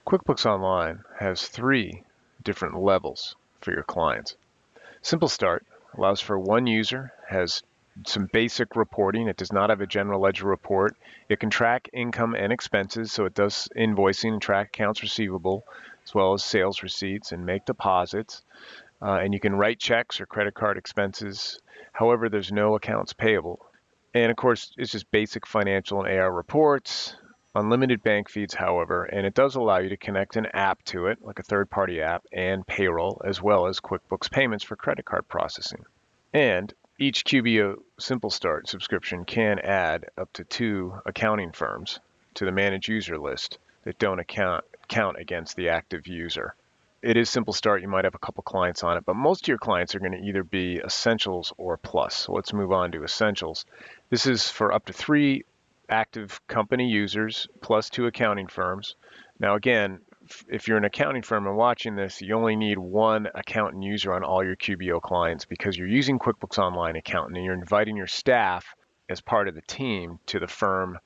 QuickBooks Online has 3 different levels for your clients. Simple Start allows for one user, has some basic reporting. It does not have a general ledger report. It can track income and expenses, so it does invoicing and track accounts receivable, as well as sales receipts and make deposits. And you can write checks or credit card expenses. However, there's no accounts payable. And of course, it's just basic financial and AR reports, unlimited bank feeds, however, and it does allow you to connect an app to it, like a third-party app, and payroll, as well as QuickBooks payments for credit card processing. And each QBO Simple Start subscription can add up to 2 accounting firms to the managed user list that don't count against the active user. It is Simple Start. You might have a couple clients on it, but most of your clients are going to either be Essentials or Plus. So let's move on to Essentials. This is for up to 3 active company users plus 2 accounting firms. Now again, if you're an accounting firm and watching this, you only need 1 accountant user on all your QBO clients because you're using QuickBooks Online Accountant and you're inviting your staff as part of the team to the firm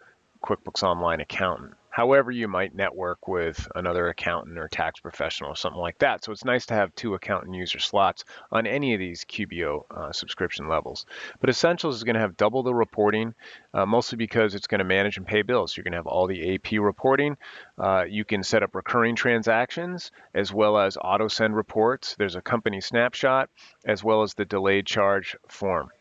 QuickBooks Online Accountant. However, you might network with another accountant or tax professional or something like that. So it's nice to have 2 accountant user slots on any of these QBO subscription levels. But Essentials is going to have double the reporting, mostly because it's going to manage and pay bills. You're going to have all the AP reporting. You can set up recurring transactions as well as auto send reports. There's a company snapshot as well as the delayed charge form.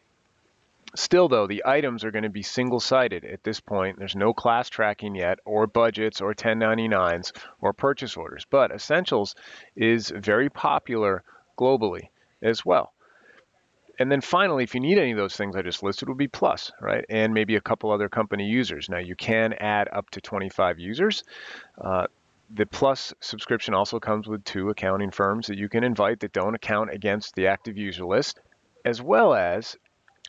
Still, though, the items are going to be single-sided at this point. There's no class tracking yet, or budgets, or 1099s, or purchase orders. But Essentials is very popular globally as well. And then finally, if you need any of those things I just listed, would be Plus, right? And maybe a couple other company users. Now, you can add up to 25 users. The Plus subscription also comes with 2 accounting firms that you can invite that don't count against the active user list, as well as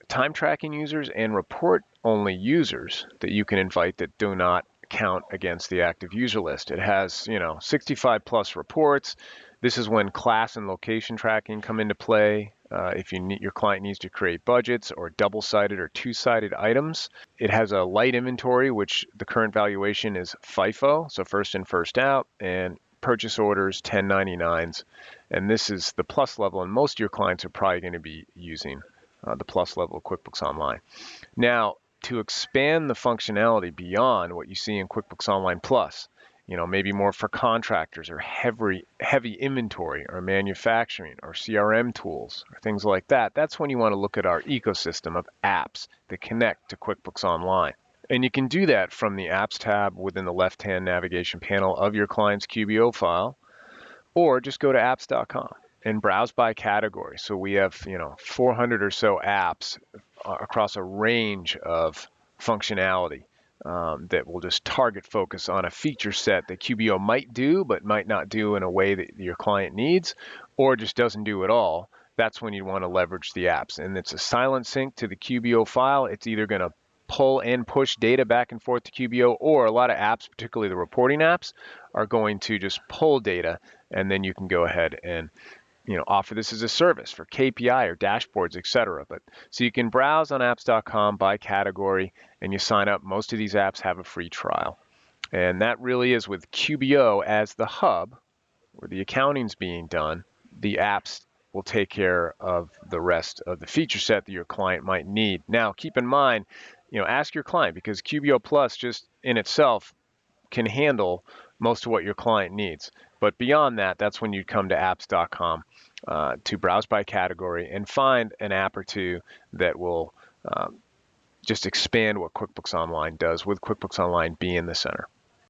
time tracking users and report only users that you can invite that do not count against the active user list. It has, 65 plus reports. This is when class and location tracking come into play. If your client needs to create budgets or double-sided or 2-sided items. It has a light inventory, which the current valuation is FIFO, so first in, first out, and purchase orders, 1099s. And this is the Plus level, and most of your clients are probably going to be using the Plus level of QuickBooks Online. Now, to expand the functionality beyond what you see in QuickBooks Online Plus, maybe more for contractors or heavy inventory or manufacturing or CRM tools or things like that, that's when you want to look at our ecosystem of apps that connect to QuickBooks Online. And you can do that from the Apps tab within the left-hand navigation panel of your client's QBO file, or just go to apps.com. and browse by category. So we have, 400 or so apps across a range of functionality that will just target focus on a feature set that QBO might do, but might not do in a way that your client needs, or just doesn't do at all. That's when you want to leverage the apps. And it's a silent sync to the QBO file. It's either going to pull and push data back and forth to QBO, or a lot of apps, particularly the reporting apps, are going to just pull data, and then you can go ahead and offer this as a service for KPI or dashboards, etc. But so you can browse on apps.com by category and you sign up. Most of these apps have a free trial. And that really is with QBO as the hub where the accounting's being done. The apps will take care of the rest of the feature set that your client might need. Now, keep in mind, ask your client, because QBO Plus just in itself can handle most of what your client needs. But beyond that, that's when you come to apps.com to browse by category and find an app or 2 that will just expand what QuickBooks Online does, with QuickBooks Online being the center.